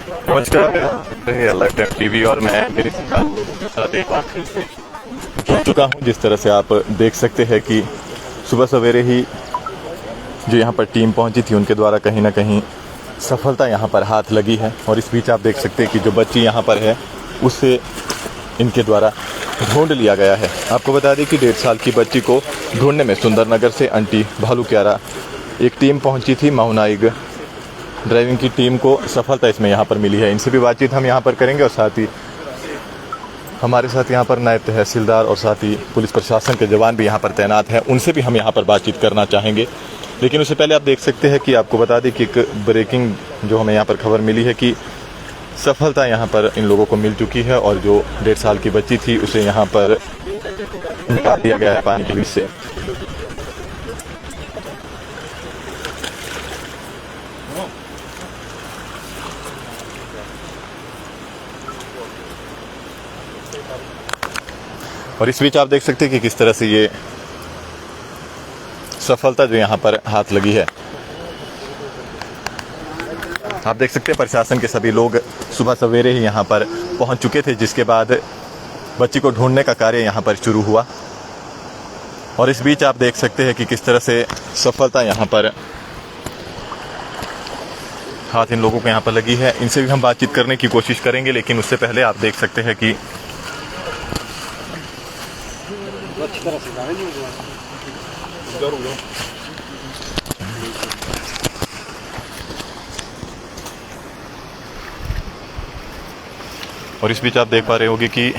नमस्कार, टीवी और मैं पहुंच चुका हूं। जिस तरह से आप देख सकते हैं कि सुबह सवेरे ही जो यहाँ पर टीम पहुंची थी उनके द्वारा कहीं ना कहीं सफलता यहाँ पर हाथ लगी है। और इस बीच आप देख सकते हैं कि जो बच्ची यहाँ पर है उसे इनके द्वारा ढूंढ लिया गया है। आपको बता दें कि 1.5 साल की बच्ची को ढूंढने में सुंदरनगर से आंटी भालूक्यारा एक टीम पहुंची थी। माहुनाइग ड्राइविंग की टीम को सफलता इसमें यहाँ पर मिली है। इनसे भी बातचीत हम यहाँ पर करेंगे और साथ ही हमारे साथ यहाँ पर नायब तहसीलदार और साथ ही पुलिस प्रशासन के जवान भी यहाँ पर तैनात हैं, उनसे भी हम यहाँ पर बातचीत करना चाहेंगे। लेकिन उससे पहले आप देख सकते हैं कि आपको बता दें कि एक ब्रेकिंग जो हमें यहाँ पर खबर मिली है कि सफलता यहाँ पर इन लोगों को मिल चुकी है और जो 1.5 साल की बच्ची थी उसे यहाँ पर निकाल दिया गया है पानी के बीच से। और इस बीच आप देख सकते हैं कि किस तरह से ये सफलता जो यहाँ पर हाथ लगी है। आप देख सकते हैं प्रशासन के सभी लोग सुबह सवेरे ही यहाँ पर पहुँच चुके थे, जिसके बाद बच्ची को ढूंढने का कार्य यहाँ पर शुरू हुआ। और इस बीच आप देख सकते हैं कि किस तरह से सफलता यहाँ पर हाथ इन लोगों को यहाँ पर लगी है। इनसे भी हम बातचीत करने की कोशिश करेंगे, लेकिन उससे पहले आप देख सकते हैं कि और इस बीच आप देख पा रहे होंगे कि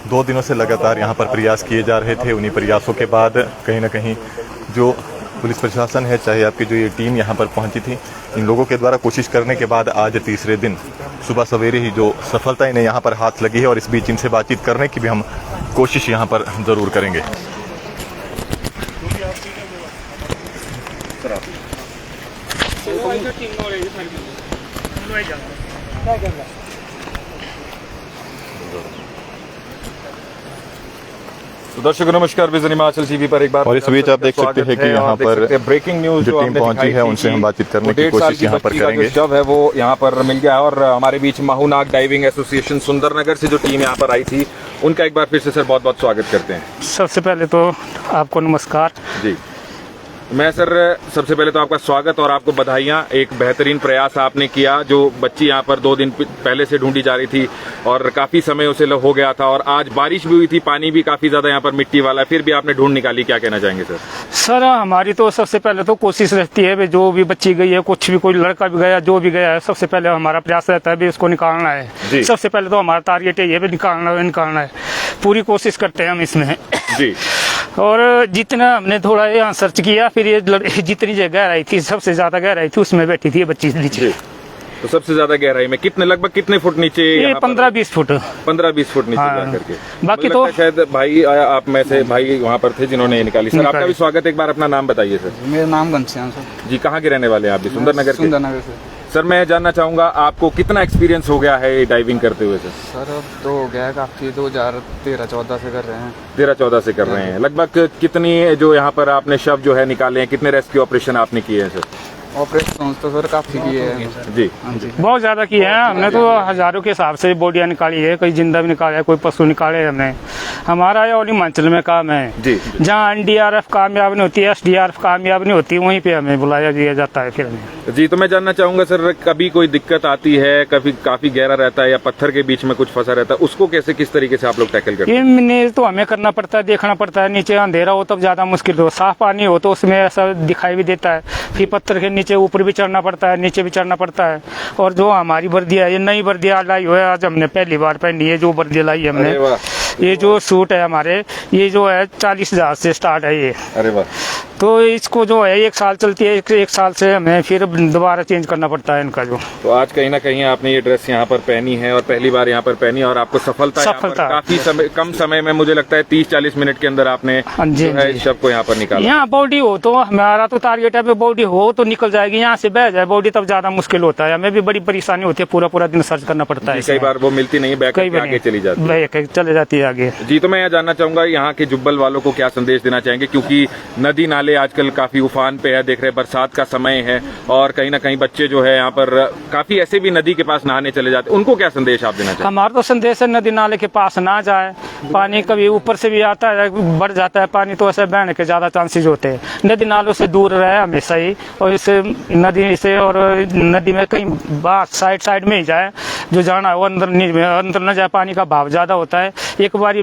2 दिनों से लगातार यहाँ पर प्रयास किए जा रहे थे। उन्हीं प्रयासों के बाद कहीं ना कहीं जो पुलिस प्रशासन है, चाहे आपकी जो ये टीम यहाँ पर पहुँची थी, इन लोगों के द्वारा कोशिश करने के बाद आज तीसरे दिन सुबह सवेरे ही जो सफलता इन्हें यहाँ पर हाथ लगी है। और इस बीच इनसे बातचीत करने की भी हम कोशिश यहाँ पर ज़रूर करेंगे। तो दर्शकों नमस्कार, विजन हिमाचल टीवी पर एक बार और इस बीच आप देख सकते हैं कि यहाँ पर ब्रेकिंग न्यूज जो टीम पहुंची है उनसे हम बातचीत करने की कोशिश यहाँ पर करेंगे। शव है वो यहाँ पर मिल गया है और हमारे बीच माहुनाग डाइविंग एसोसिएशन सुंदरनगर से जो टीम यहाँ पर आई थी उनका एक बार फिर से सर बहुत बहुत स्वागत करते हैं। सबसे पहले तो आपको नमस्कार जी। मैं सर सबसे पहले तो आपका स्वागत और आपको बधाइयाँ। एक बेहतरीन प्रयास आपने किया। जो बच्ची यहाँ पर 2 दिन पहले से ढूंढी जा रही थी और काफी समय उसे हो गया था और आज बारिश भी हुई थी, पानी भी काफी ज्यादा यहाँ पर मिट्टी वाला है, फिर भी आपने ढूंढ निकाली। क्या कहना चाहेंगे सर? सर हमारी तो सबसे पहले तो कोशिश रहती है जो भी बच्ची गई है, कुछ भी कोई लड़का भी गया, जो भी गया है, सबसे पहले हमारा प्रयास रहता है उसको निकालना है। सबसे पहले तो हमारा टारगेट ये भी निकालना है। पूरी कोशिश करते हैं हम इसमें जी। और जितना हमने थोड़ा यहाँ सर्च किया, फिर ये जितनी जगह गहराई थी, सबसे ज्यादा गहराई थी, उसमें बैठी थी ये बच्ची नीचे। तो सबसे ज्यादा गहराई में कितने, लगभग कितने फुट नीचे? ये 15-20 फुट। 15-20 फुट नीचे जा करके। बाकी तो शायद भाई आप में से भाई वहाँ पर थे जिन्होंने ये निकाली। सर आपका भी स्वागत। एक बार अपना नाम बताइए सर। मेरा नाम घनश्याम सर। जी, कहाँ के रहने वाले हैं आप भी? सुंदरनगर के। सुंदरनगर से। सर मैं जानना चाहूंगा आपको कितना एक्सपीरियंस हो गया है डाइविंग करते हुए? सर अब तो हो गया है काफी, 2013-14 से कर रहे हैं। 13-14 से कर रहे हैं। लगभग कितनी जो यहाँ पर आपने शव जो है निकाले हैं, कितने रेस्क्यू ऑपरेशन आपने किए हैं सर? ऑपरेशन तो सर काफी किए हैं जी। हाँ जी, बहुत ज्यादा किए हैं हमने तो। हजारों के हिसाब से बॉडियां निकाली है, कोई जिंदा भी निकाला है, कोई पशु निकाले हमने। हमारा ये और हिमाचल में काम है जी। जहाँ NDRF कामयाब नहीं होती है, SDRF कामयाब नहीं होती, वहीं पे हमें बुलाया दिया जाता है फिर हमें। जी, तो मैं जानना चाहूंगा सर, कभी कोई दिक्कत आती है, कभी काफी गहरा रहता है या पत्थर के बीच में कुछ फंसा रहता है, उसको कैसे किस तरीके से आप लोग टैकल करते हैं? ये मैनेज तो हमें करना पड़ता है, देखना पड़ता है। नीचे अंधेरा हो तब ज्यादा मुश्किल हो, साफ पानी हो तो उसमें ऐसा दिखाई भी देता है। फिर पत्थर के नीचे ऊपर भी चढ़ना पड़ता है, नीचे भी चढ़ना पड़ता है। और जो हमारी वर्दियाँ है, ये नई वर्दियाँ लाई हुई है, आज हमने पहली बार पहनी है जो वर्दियाँ लाई है हमने। ये जो सूट है हमारे, ये जो है 40,000 से स्टार्ट है ये। अरे वाह। तो इसको जो है 1 साल चलती है, 1 साल से हमें फिर दोबारा चेंज करना पड़ता है इनका जो। तो आज कहीं ना कहीं आपने ये ड्रेस यहाँ पर पहनी है और पहली बार यहाँ पर पहनी और आपको सफलता काफी समय, कम समय में, मुझे लगता है 30-40 मिनट के अंदर आपने जो है इस शव को यहाँ पर निकाला। यहाँ बॉडी हो तो हमारा तो टारगेट है, बॉडी हो तो निकल जाएगी। यहाँ से बह जाए बॉडी तब ज्यादा मुश्किल होता है, हमें भी बड़ी परेशानी होती है, पूरा दिन सर्च करना पड़ता है। कई बार वो मिलती नहीं, बैक आगे चली जाती है, चले जाती है आगे। जी, तो मैं यहाँ जानना चाहूंगा यहाँ के जुब्बल वालों को क्या संदेश देना चाहेंगे, क्योंकि नदी नाले नाले आजकल काफी उफान पे है, देख रहे हैं बरसात का समय है और कहीं ना कहीं बच्चे जो है यहाँ पर काफी ऐसे भी नदी के पास नहाने चले जाते हैं, उनको क्या संदेश आप देना चाहेंगे? हमारा तो संदेश है नदी नाले के पास ना जाए। पानी कभी ऊपर से भी आता है, बढ़ जाता है पानी, तो ऐसे बहने के ज्यादा चांसेस होते हैं। नदी नालों से दूर रहे हमेशा ही, और इससे नदी से और नदी में कहीं बाहर साइड में ही जाए, जो जाना है वो अंदर न जाए। पानी का भाव ज्यादा होता है, एक बार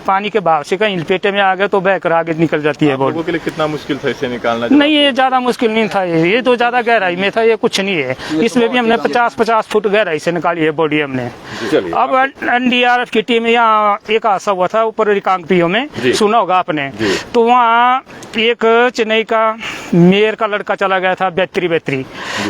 पानी के भाव से कहीं पेटे में आ गए तो बहकर आगे निकल जाती है बॉडी। लोगों के लिए कितना मुश्किल था इसे निकालना? नहीं, ये ज्यादा मुश्किल नहीं था, ये तो ज्यादा गहराई में था, ये कुछ नहीं है। इसमें भी हमने 50 फुट गहराई से निकाली है बॉडी हमने। अब एनडीआरएफ की टीम, यहाँ एक हादसा हुआ था ऊपर रिकांगपियो में, सुना होगा आपने, तो वहाँ एक चेन्नई का मेयर का लड़का चला गया था बेत्री,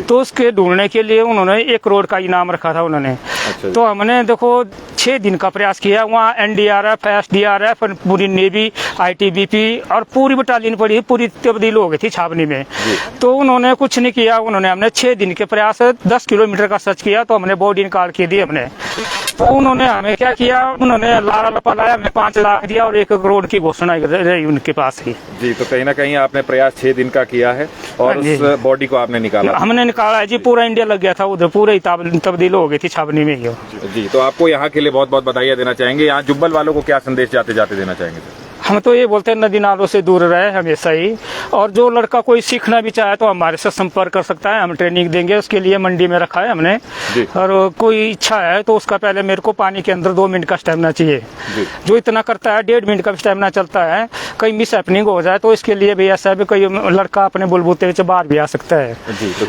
तो उसके ढूंढने के लिए उन्होंने 1 करोड़ का इनाम रखा था उन्होंने। तो हमने देखो 6 दिन का प्रयास किया, वहाँ एनडीआरएफ, एसडीआरएफ, पूरी नेवी, आईटीबीपी और पूरी बटालियन पड़ी, पूरी तब्दील हो गई थी छावनी में। तो उन्होंने कुछ नहीं किया, हमने 6 दिन के प्रयास 10 किलोमीटर का सर्च किया, तो हमने बॉडी निकाल के दी हमने। तो उन्होंने हमें क्या किया, उन्होंने लारा लपा लाया, हमें 5 लाख दिया और 1 करोड़ की घोषणा रही उनके पास ही। जी, तो कहीं ना कहीं आपने प्रयास 6 दिन का किया है और उस बॉडी को आपने निकाला? हमने निकाला है जी, पूरा इंडिया लग गया था उधर, पूरे ही तब्दील हो गई थी छावनी में ही। जी, तो आपको यहाँ के लिए बहुत बहुत बधाई देना चाहेंगे। यहाँ जुब्बल वालों को क्या संदेश जाते जाते देना चाहेंगे? हम तो ये बोलते हैं नदी नालों से दूर रहे हमेशा ही, और जो लड़का कोई सीखना भी चाहे तो हमारे से संपर्क कर सकता है, हम ट्रेनिंग देंगे। उसके लिए मंडी में रखा है हमने, और कोई इच्छा है तो उसका पहले मेरे को पानी के अंदर 2 मिनट का स्टेमिना चाहिए। जो इतना करता है 1.5 मिनट का स्टेमिना चलता है, कहीं मिस हैपनिंग हो जाए तो इसके लिए भी ऐसा है, कोई लड़का अपने बुलबुते से बाहर भी आ सकता है।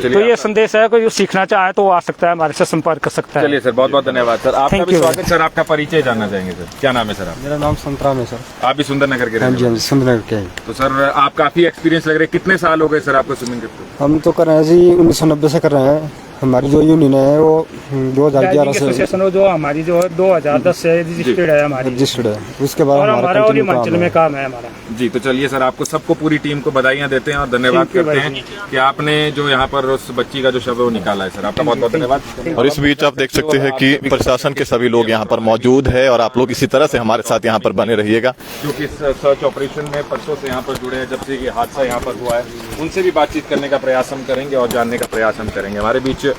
तो ये संदेश है, कोई सीखना चाहे तो आ सकता है, हमारे से संपर्क कर सकता है। चलिए सर, बहुत बहुत धन्यवाद सर, आपका भी स्वागत। सर, आपका परिचय जानना चाहेंगे सर, क्या नाम है सर? आप? मेरा नाम संतराम है सर। आप भी सुंदरनगर के? हाँ जी, सुंदरनगर के। तो सर, आप काफी एक्सपीरियंस लग रहे हैं, कितने साल हो गए सर आपको स्विमिंग करते? हम तो कर रहे हैं जी 1990 से कर रहे हैं। हमारी जो यूनियन है वो 2011 से, जो हमारी जो 2010 से रजिस्टर्ड है, हमारी रजिस्टर्ड है। उसके बाद हमारा और हिमाचल में काम है हमारा। जी, तो चलिए सर, आपको सबको पूरी टीम को बधाइयाँ देते हैं और धन्यवाद करते हैं कि आपने जो यहाँ पर उस बच्ची का जो शव है वो निकाला है सर, आपका बहुत बहुत धन्यवाद। और इस बीच आप देख सकते हैं कि प्रशासन के सभी लोग यहाँ पर मौजूद है, और आप लोग इसी तरह से हमारे साथ यहाँ पर बने रहिएगा। क्योंकि सर्च ऑपरेशन में परसों से यहाँ पर जुड़े हैं, जब से ये हादसा यहाँ पर हुआ है, उनसे भी बातचीत करने का प्रयास हम करेंगे और जानने का प्रयास हम करेंगे हमारे बीच।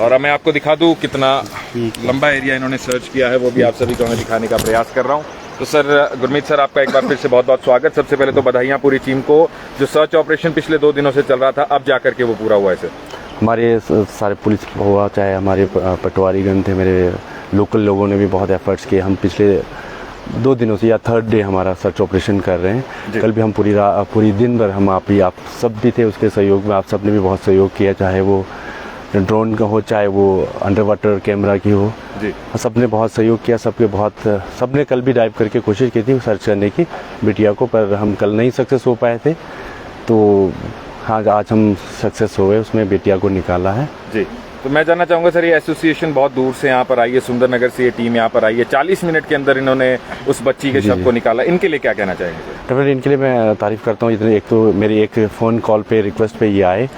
और मैं आपको दिखा दूं कितना लंबा एरिया इन्होंने सर्च किया है, वो भी आप सभी को मैं दिखाने का प्रयास कर रहा हूं। तो सर, गुरमीत सर, आपका एक बार फिर से बहुत बहुत स्वागत। सबसे पहले तो बधाइयाँ पूरी टीम को, जो सर्च ऑपरेशन पिछले 2 दिनों से चल रहा था, अब जाकर के वो पूरा हुआ है सर। हमारे सारे पुलिस हुआ, चाहे हमारे पटवारीगण थे, मेरे लोकल लोगों ने भी बहुत एफर्ट्स किए। हम पिछले 2 दिनों से या 3rd डे हमारा सर्च ऑपरेशन कर रहे हैं। कल भी हम पूरी दिन भर हम आप सब भी थे उसके सहयोग में, आप सब ने भी बहुत सहयोग किया, चाहे वो ड्रोन का हो, चाहे वो अंडर वाटर कैमरा की हो जी। सबने बहुत सहयोग किया, सबने कल भी डाइव करके कोशिश की थी सर्च करने की बिटिया को, पर हम कल नहीं सक्सेस हो पाए थे। तो हाँ, आज हम सक्सेस हो गए, उसमें बिटिया को निकाला है जी। तो मैं जानना चाहूँगा सर, ये एसोसिएशन बहुत दूर से यहाँ पर आई है, सुंदरनगर से ये टीम यहाँ पर आई है, 40 मिनट के अंदर इन्होंने उस बच्ची के शव को निकाला, इनके लिए क्या कहना चाहेंगे? डेफिनेटली इनके लिए मैं तारीफ़ करता हूँ। इतने, एक तो मेरी एक फ़ोन कॉल पे रिक्वेस्ट पे ये आए,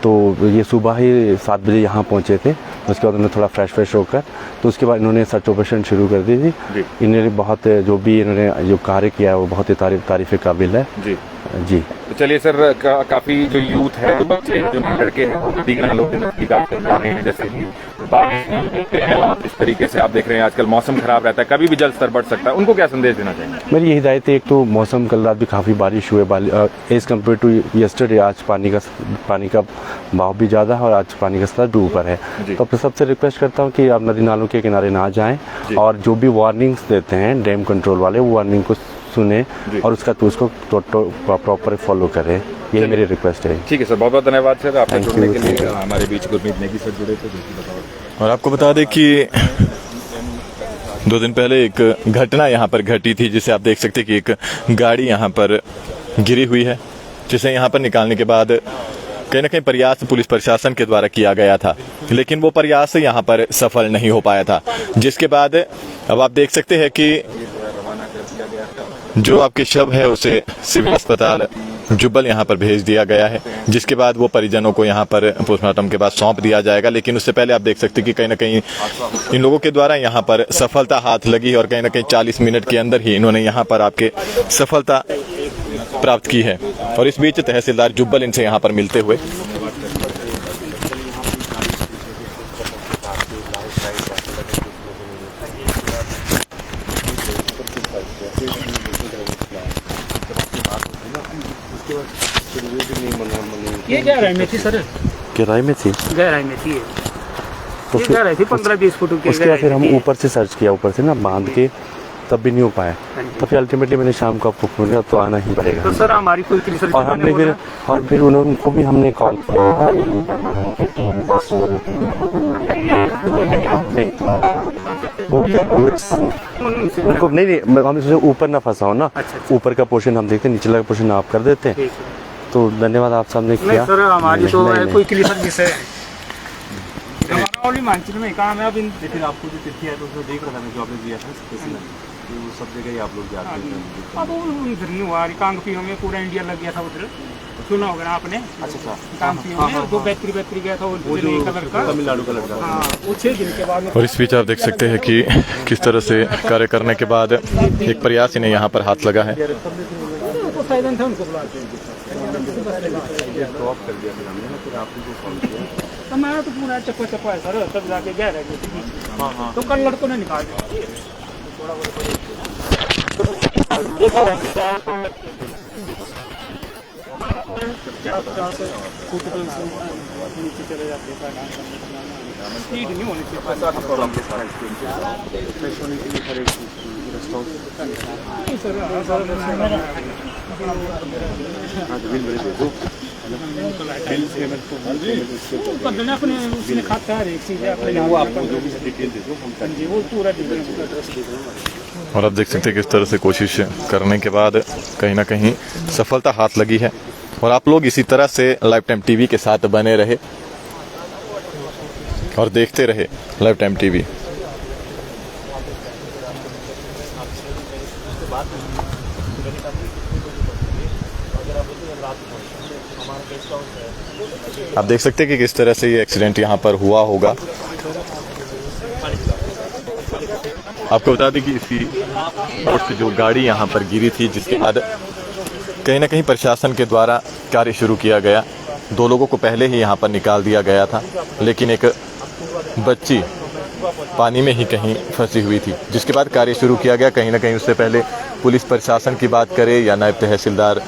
तो ये सुबह ही 7 बजे यहाँ पहुँचे थे। उसके बाद उन्होंने थोड़ा फ्रेश होकर, तो उसके बाद इन्होंने सर्च ऑपरेशन शुरू कर दी थी। इन्होंने बहुत, जो भी इन्होंने जो कार्य किया वो बहुत ही तारीफ़ काबिल है जी। तो चलिए सर, काफी जो यूथ है, जो बच्चे जो लड़के हैं, लोग की बात कर रहे हैं, जैसे इस तरीके से आप देख रहे हैं आजकल मौसम खराब रहता है, कभी भी जल स्तर बढ़ सकता है, उनको क्या संदेश देना चाहेंगे? मेरी यही हिदायत है, एक तो मौसम कल रात भी काफ़ी बारिश हुई है, एज कम्पेयर टू यस्टरडे आज पानी का बहाव भी ज़्यादा है और आज पानी का स्तर भी ऊपर है। तो अपने सबसे रिक्वेस्ट करता हूँ कि आप नदी नालों के किनारे ना जाएं, और जो भी वार्निंग्स देते हैं डैम कंट्रोल वाले, वो वार्निंग को सुने और उसको प्रॉपर फॉलो करें, ये मेरी रिक्वेस्ट है। ठीक है सर, बहुत बहुत धन्यवाद सर, आपके जुड़ने के लिए। हमारे बीच गुरमीत नेगी सर जुड़े थे। और आपको बता दें कि 2 दिन पहले एक घटना यहाँ पर घटी थी, जिसे आप देख सकते हैं कि एक गाड़ी यहाँ पर गिरी हुई है, जिसे यहाँ पर निकालने के बाद कहीं ना कहीं प्रयास पुलिस प्रशासन के द्वारा किया गया था, लेकिन वो प्रयास यहाँ पर सफल नहीं हो पाया था। जिसके बाद अब आप देख सकते हैं कि जो आपके शव है उसे सिविल अस्पताल जुब्बल यहाँ पर भेज दिया गया है, जिसके बाद वो परिजनों को यहाँ पर पोस्टमार्टम के बाद सौंप दिया जाएगा। लेकिन उससे पहले आप देख सकते हैं कि कहीं ना कहीं इन लोगों के द्वारा यहाँ पर सफलता हाथ लगी, और कहीं ना कहीं 40 मिनट के अंदर ही इन्होंने यहाँ पर आपके सफलता प्राप्त की है। और इस बीच तहसीलदार जुब्बल इनसे यहाँ पर मिलते हुए ये गहराई में थी सर, किराए में थी गहराई में थी तो ये फिर गहराई थी 15-20 फुट की उसके बाद फिर हम गहराई थी। ऊपर से सर्च किया, ऊपर से ना बांध के, तब भी नहीं हो पाया। तो फिर अल्टीमेटली मैंने शाम को आपको फोन किया, तो आना ही पड़ेगा। तो सर हमारी कोई रिसर्च और हमने फिर उनको भी हमने कॉल किया, उनको नहीं हमने सोचा ऊपर ना फंसा हो ना, ऊपर का पोर्शन हम देखते, निचला का पोर्शन आप कर देते। तो धन्यवाद आप सबने किया। सर हमारी तो नहीं। कोई क्लियर सर्विस है हमारा ओनली मानचिल में काम है। अब इन फिर आपको जो तिथि है तो उसमें देख रहा था मैं जो आपने दिया था स्पेशल, तो वो सब जगह ही आप लोग जाते हैं। अब उधर नहीं हुआ, कांगपीओ में पूरा इंडिया लग गया था उधर, सुना होगा ना आपने। अच्छा कांगपीओ में वो बैतरी गया था, वो जो कलर का, तमिलनाडु का लड़का। हाँ वो 6 दिन के बाद। और इस बीच आप देख सकते हैं कि किस तरह से कार्य करने के बाद एक प्रयास इन्हें यहाँ पर हाथ लगा है। तो फायदा था उनको बुलाते हैं, तो हमारा तो पूरा चप्पा है सर, तब जाके गया रह तो कल लड़कों ने निकाल दिया। नीचे चले जाते स्पीड नहीं होनी अपने उसने खाता है, एक चीज है वो आपको जो भी डिटेल दे दो हम वो पूरा डिटेल। और आप देख सकते हैं किस तरह से कोशिश करने के बाद कहीं ना कहीं सफलता हाथ लगी है। और आप लोग इसी तरह से लाइव टाइम टीवी के साथ बने रहे और देखते रहे लाइव टाइम टीवी। आप देख सकते हैं कि किस तरह से ये एक्सीडेंट यहाँ पर हुआ होगा। आपको बता दें कि इसी रोड से जो गाड़ी यहाँ पर गिरी थी, जिसके बाद कहीं ना कहीं प्रशासन के द्वारा कार्य शुरू किया गया। 2 लोगों को पहले ही यहाँ पर निकाल दिया गया था, लेकिन एक बच्ची पानी में ही कहीं फंसी हुई थी, जिसके बाद कार्य शुरू किया गया। कहीं ना कहीं उससे पहले पुलिस प्रशासन की बात करें या नायब तहसीलदार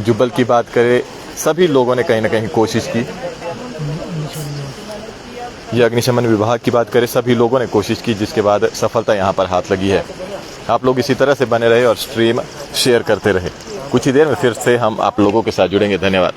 जुब्बल की बात करें, सभी लोगों ने कहीं ना कहीं कोशिश की। या अग्निशमन विभाग की बात करें, सभी लोगों ने कोशिश की, जिसके बाद सफलता यहाँ पर हाथ लगी है। आप लोग इसी तरह से बने रहे और स्ट्रीम शेयर करते रहे। कुछ ही देर में फिर से हम आप लोगों के साथ जुड़ेंगे। धन्यवाद।